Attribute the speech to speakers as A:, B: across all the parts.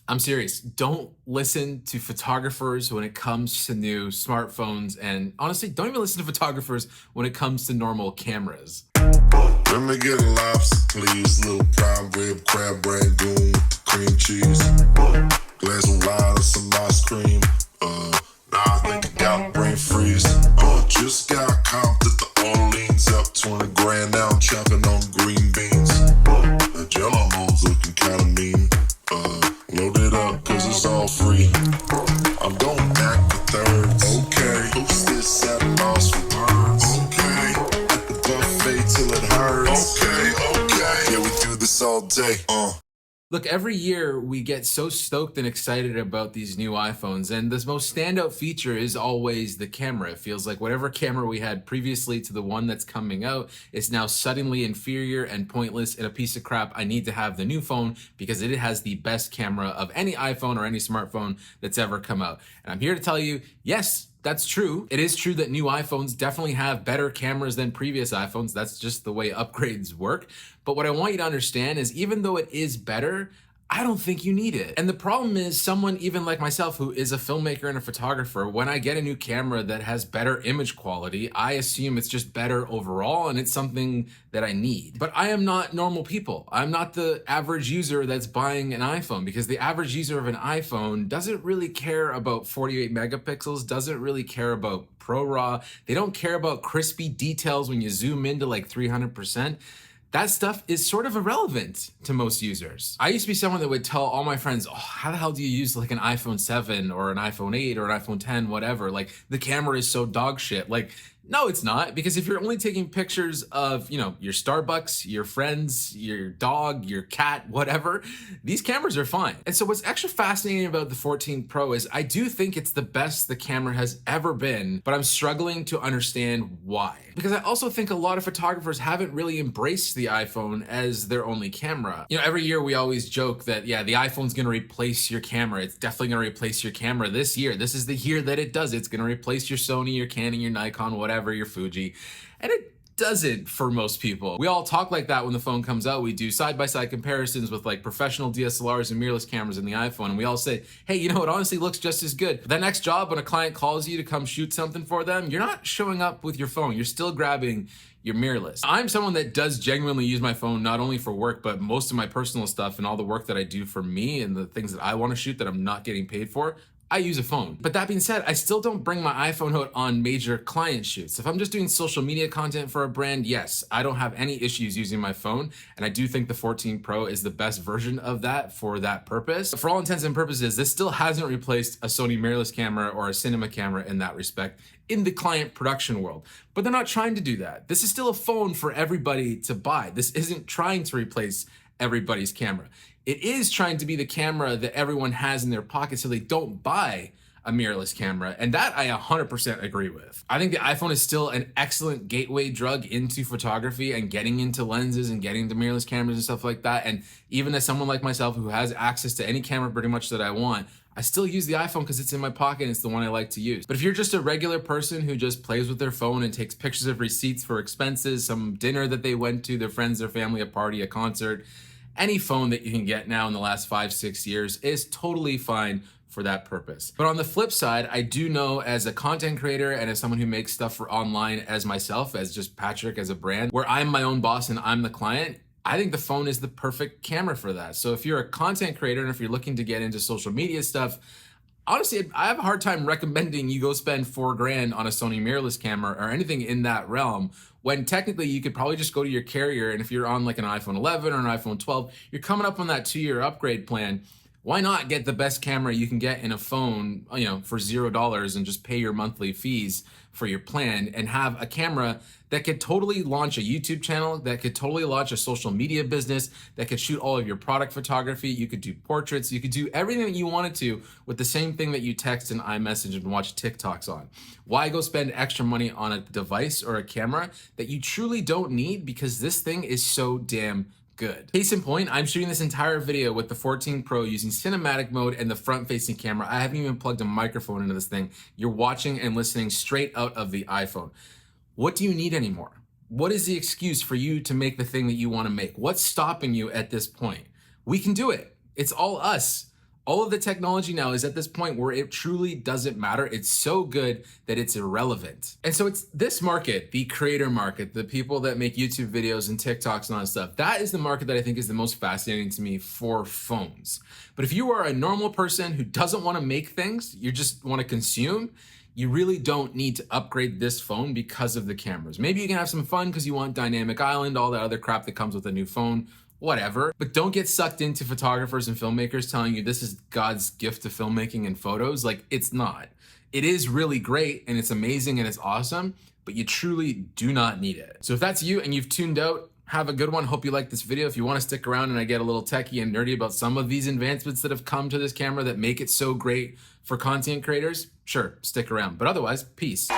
A: I'm serious. Don't listen to photographers when it comes to new smartphones. And honestly, don't even listen to photographers when it comes to normal cameras.
B: Let me get a lobster, please. Little prime rib, crab rangoon, cream cheese. Glass of wine and some ice cream. Now I think I got brain freeze. Just got comped at the Orleans, up 20 grand. Now I'm chopping on green beans. The jello mo's looking kinda mean. Load it up, cause it's all free. I'm going back for thirds. Okay. Post this at a loss for birds. Okay. At the buffet till it hurts. Okay. Yeah, we do this all day.
A: Look, every year we get so stoked and excited about these new iPhones, and the most standout feature is always the camera. It feels like whatever camera we had previously to the one that's coming out is now suddenly inferior and pointless and a piece of crap. I need to have the new phone because it has the best camera of any iPhone or any smartphone that's ever come out. And I'm here to tell you, yes, that's true. It is true that new iPhones definitely have better cameras than previous iPhones. That's just the way upgrades work. But what I want you to understand is even though it is better, I don't think you need it. And the problem is someone even like myself who is a filmmaker and a photographer, when I get a new camera that has better image quality, I assume it's just better overall and it's something that I need. But I am not normal people. I'm not the average user that's buying an iPhone because the average user of an iPhone doesn't really care about 48 megapixels, doesn't really care about ProRAW. They don't care about crispy details when you zoom into like 300%. That stuff is sort of irrelevant to most users. I used to be someone that would tell all my friends, oh, how the hell do you use like an iPhone 7 or an iPhone 8 or an iPhone 10, whatever? Like the camera is so dog shit. Like, no, it's not, because if you're only taking pictures of, your Starbucks, your friends, your dog, your cat, whatever, these cameras are fine. And so what's extra fascinating about the 14 Pro is I do think it's the best the camera has ever been, but I'm struggling to understand why. Because I also think a lot of photographers haven't really embraced the iPhone as their only camera. Every year we always joke that, yeah, the iPhone's gonna replace your camera. It's definitely gonna replace your camera this year. This is the year that it does. It's gonna replace your Sony, your Canon, your Nikon, whatever, your Fuji. And it doesn't for most people. We all talk like that when the phone comes out. We do side-by-side comparisons with like professional DSLRs and mirrorless cameras in the iPhone, and we all say, hey, it honestly looks just as good. But that next job, when a client calls you to come shoot something for them, you're not showing up with your phone. You're still grabbing your mirrorless. I'm someone that does genuinely use my phone not only for work, but most of my personal stuff and all the work that I do for me and the things that I want to shoot that I'm not getting paid for. I use a phone. But that being said, I still don't bring my iPhone out on major client shoots. If I'm just doing social media content for a brand, yes, I don't have any issues using my phone. And I do think the 14 Pro is the best version of that for that purpose. For all intents and purposes, this still hasn't replaced a Sony mirrorless camera or a cinema camera in that respect in the client production world. But they're not trying to do that. This is still a phone for everybody to buy. This isn't trying to replace everybody's camera. It is trying to be the camera that everyone has in their pocket so they don't buy a mirrorless camera, and that I 100% agree with. I think the iPhone is still an excellent gateway drug into photography and getting into lenses and getting into mirrorless cameras and stuff like that. And even as someone like myself who has access to any camera pretty much that I want, I still use the iPhone because it's in my pocket and it's the one I like to use. But if you're just a regular person who just plays with their phone and takes pictures of receipts for expenses, some dinner that they went to, their friends, their family, a party, a concert, any phone that you can get now in the last 5-6 years is totally fine for that purpose. But on the flip side, I do know as a content creator and as someone who makes stuff for online as myself, as just Patrick as a brand, where I'm my own boss and I'm the client, I think the phone is the perfect camera for that. So if you're a content creator and if you're looking to get into social media stuff, honestly, I have a hard time recommending you go spend $4,000 on a Sony mirrorless camera or anything in that realm, when technically you could probably just go to your carrier, and if you're on like an iPhone 11 or an iPhone 12, you're coming up on that 2-year upgrade plan. Why not get the best camera you can get in a phone, for $0 and just pay your monthly fees for your plan and have a camera that could totally launch a YouTube channel, that could totally launch a social media business, that could shoot all of your product photography. You could do portraits. You could do everything that you wanted to with the same thing that you text and iMessage and watch TikToks on. Why go spend extra money on a device or a camera that you truly don't need, because this thing is so damn good. Case in point, I'm shooting this entire video with the 14 Pro using cinematic mode and the front-facing camera. I haven't even plugged a microphone into this thing. You're watching and listening straight out of the iPhone. What do you need anymore? What is the excuse for you to make the thing that you want to make? What's stopping you at this point? We can do it. It's all us. All of the technology now is at this point where it truly doesn't matter. It's so good that it's irrelevant. And so it's this market, the creator market, the people that make YouTube videos and TikToks and all that stuff, that is the market that I think is the most fascinating to me for phones. But if you are a normal person who doesn't want to make things, you just want to consume, you really don't need to upgrade this phone because of the cameras. Maybe you can have some fun because you want dynamic island, all that other crap that comes with a new phone, whatever. But don't get sucked into photographers and filmmakers telling you this is God's gift to filmmaking and photos. Like, it's not. It is really great and it's amazing and it's awesome, but you truly do not need it. So if that's you and you've tuned out, have a good one. Hope you like this video. If you want to stick around and I get a little techie and nerdy about some of these advancements that have come to this camera that make it so great for content creators, sure, stick around. But otherwise, peace.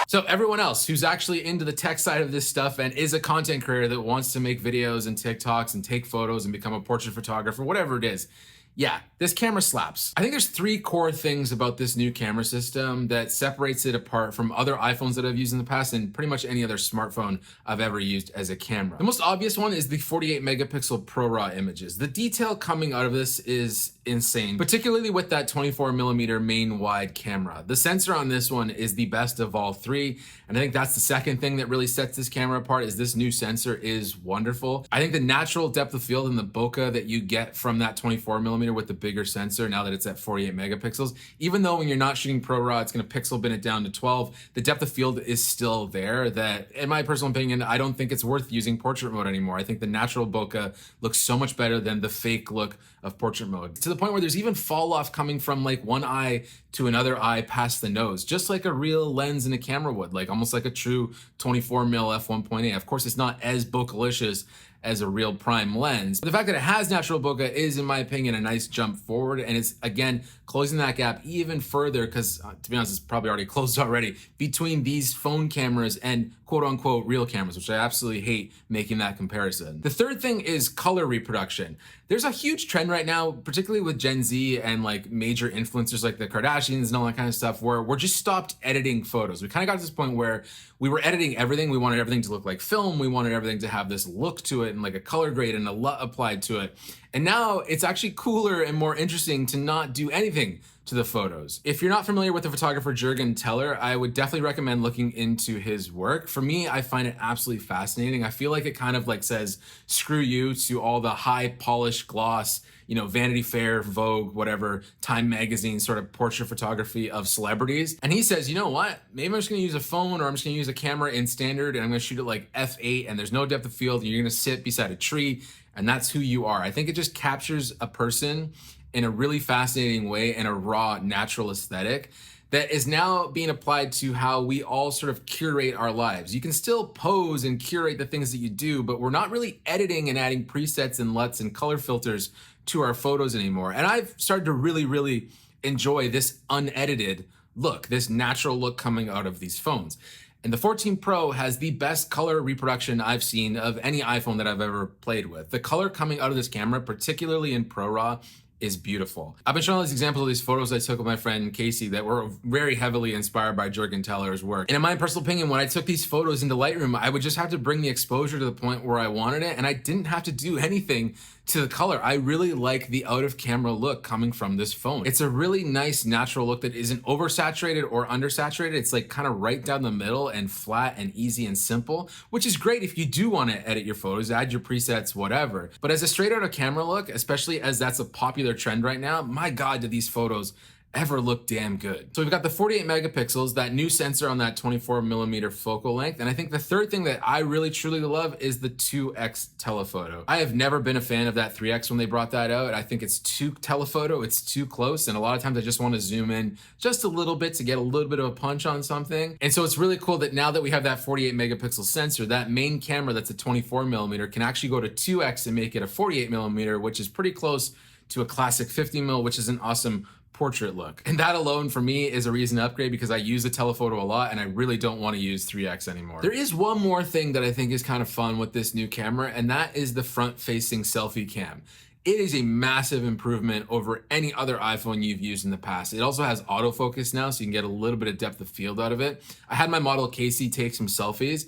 A: So everyone else who's actually into the tech side of this stuff and is a content creator that wants to make videos and TikToks and take photos and become a portrait photographer, whatever it is, yeah, this camera slaps. I think there's three core things about this new camera system that separates it apart from other iPhones that I've used in the past and pretty much any other smartphone I've ever used as a camera. The most obvious one is the 48 megapixel ProRAW images. The detail coming out of this is insane, particularly with that 24 millimeter main wide camera. The sensor on this one is the best of all three. And I think that's the second thing that really sets this camera apart is this new sensor is wonderful. I think the natural depth of field and the bokeh that you get from that 24 millimeter with the bigger sensor now that it's at 48 megapixels, even though when you're not shooting ProRAW, it's going to pixel bin it down to 12, the depth of field is still there that, in my personal opinion, I don't think it's worth using portrait mode anymore. I think the natural bokeh looks so much better than the fake look of portrait mode, to the point where there's even fall off coming from like one eye to another eye past the nose, just like a real lens in a camera would, like almost like a true 24 mm f1.8. Of course, it's not as bokelicious as a real prime lens. But the fact that it has natural bokeh is, in my opinion, a nice jump forward. And it's, again, closing that gap even further because, to be honest, it's probably already closed already, between these phone cameras and quote unquote real cameras, which I absolutely hate making that comparison. The third thing is color reproduction. There's a huge trend right now, particularly with Gen Z and like major influencers like the Kardashians and all that kind of stuff, where we're just stopped editing photos. We kind of got to this point where we were editing everything. We wanted everything to look like film. We wanted everything to have this look to it and like a color grade and a LUT applied to it. And now it's actually cooler and more interesting to not do anything to the photos. If you're not familiar with the photographer Jürgen Teller, I would definitely recommend looking into his work. For me, I find it absolutely fascinating. I feel like it kind of like says, screw you to all the high polished gloss, you know, Vanity Fair, Vogue, whatever, Time Magazine sort of portrait photography of celebrities. And he says, you know what? Maybe I'm just gonna use a phone or I'm just gonna use a camera in standard and I'm gonna shoot it like f8 and there's no depth of field and you're gonna sit beside a tree and that's who you are. I think it just captures a person in a really fascinating way and a raw, natural aesthetic that is now being applied to how we all sort of curate our lives. You can still pose and curate the things that you do, but we're not really editing and adding presets and LUTs and color filters to our photos anymore. And I've started to really enjoy this unedited look, this natural look coming out of these phones. And the 14 Pro has the best color reproduction I've seen of any iPhone that I've ever played with. The color coming out of this camera, particularly in ProRAW, is beautiful. I've been showing all these examples of these photos I took with my friend Casey that were very heavily inspired by Jürgen Teller's work. And in my personal opinion, when I took these photos into Lightroom, I would just have to bring the exposure to the point where I wanted it, and I didn't have to do anything to the color. I really like the out of camera look coming from this phone. It's a really nice natural look that isn't oversaturated or undersaturated. It's like kind of right down the middle and flat and easy and simple, which is great if you do want to edit your photos, add your presets, whatever. But as a straight out of camera look, especially as that's a popular trend right now, my God, do these photos ever look damn good. So we've got the 48 megapixels, that new sensor on that 24 millimeter focal length. And I think the third thing that I really truly love is the 2x telephoto. I have never been a fan of that 3x when they brought that out. I think it's too telephoto, it's too close. And a lot of times I just want to zoom in just a little bit to get a little bit of a punch on something. And so it's really cool that now that we have that 48 megapixel sensor, that main camera that's a 24 millimeter can actually go to 2x and make it a 48 millimeter, which is pretty close to a classic 50 mil, which is an awesome portrait look. And that alone for me is a reason to upgrade because I use the telephoto a lot and I really don't want to use 3x anymore. There is one more thing that I think is kind of fun with this new camera, and that is the front facing selfie cam. It is a massive improvement over any other iPhone you've used in the past. It also has autofocus now, so you can get a little bit of depth of field out of it. I had my model Casey take some selfies,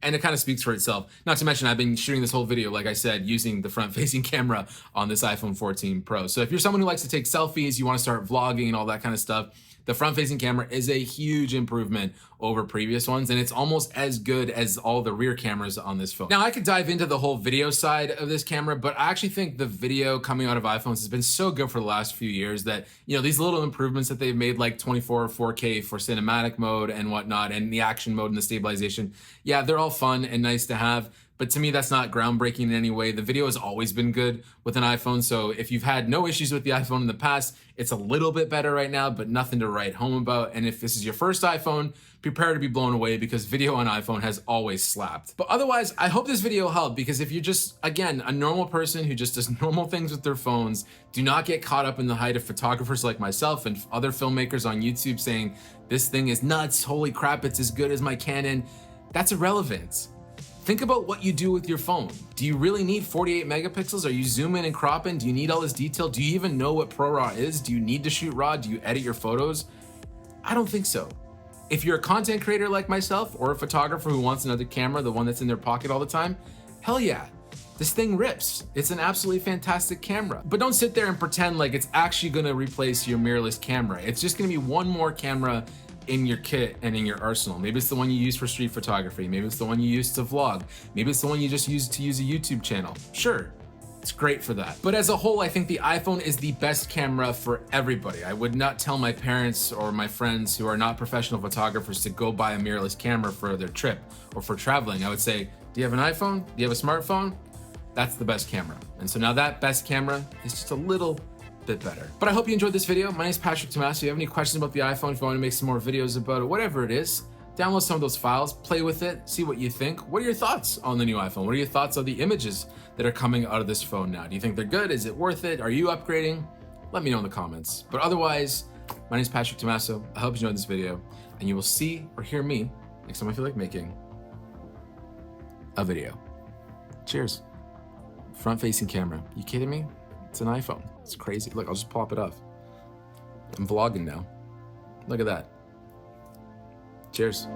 A: and it kind of speaks for itself. Not to mention, I've been shooting this whole video, like I said, using the front-facing camera on this iPhone 14 Pro. So if you're someone who likes to take selfies, you want to start vlogging and all that kind of stuff, the front-facing camera is a huge improvement over previous ones, and it's almost as good as all the rear cameras on this phone. Now, I could dive into the whole video side of this camera, but I actually think the video coming out of iPhones has been so good for the last few years that, you know, these little improvements that they've made, like 24 4K for cinematic mode and whatnot, and the action mode and the stabilization, yeah, they're all fun and nice to have. But to me, that's not groundbreaking in any way. The video has always been good with an iPhone. So if you've had no issues with the iPhone in the past, it's a little bit better right now, but nothing to write home about. And if this is your first iPhone, prepare to be blown away because video on iPhone has always slapped. But otherwise, I hope this video helped, because if you're just, again, a normal person who just does normal things with their phones, do not get caught up in the hype of photographers like myself and other filmmakers on YouTube saying, this thing is nuts, holy crap, it's as good as my Canon. That's irrelevant. Think about what you do with your phone. Do you really need 48 megapixels? Are you zooming and cropping? Do you need all this detail? Do you even know what ProRAW is? Do you need to shoot RAW? Do you edit your photos? I don't think so. If you're a content creator like myself, or a photographer who wants another camera, the one that's in their pocket all the time, hell yeah, this thing rips. It's an absolutely fantastic camera. But don't sit there and pretend like it's actually gonna replace your mirrorless camera. It's just gonna be one more camera in your kit and in your arsenal. Maybe it's the one you use for street photography. Maybe it's the one you use to vlog. Maybe it's the one you just use to use a YouTube channel. Sure, it's great for that. But as a whole, I think the iPhone is the best camera for everybody. I would not tell my parents or my friends who are not professional photographers to go buy a mirrorless camera for their trip or for traveling. I would say, do you have an iPhone? Do you have a smartphone? That's the best camera. And so now that best camera is just a little bit better. But I hope you enjoyed this video. My name is Patrick Tomasso. If you have any questions about the iPhone, if you want to make some more videos about it, whatever it is, download some of those files, play with it, see what you think. What are your thoughts on the new iPhone? What are your thoughts on the images that are coming out of this phone now? Do you think they're good? Is it worth it? Are you upgrading? Let me know in the comments. But otherwise, my name is Patrick Tomasso. I hope you enjoyed this video, and you will see or hear me next time I feel like making a video. Cheers. Front-facing camera. You kidding me? It's an iPhone. It's crazy. Look, I'll just pop it off. I'm vlogging now. Look at that. Cheers.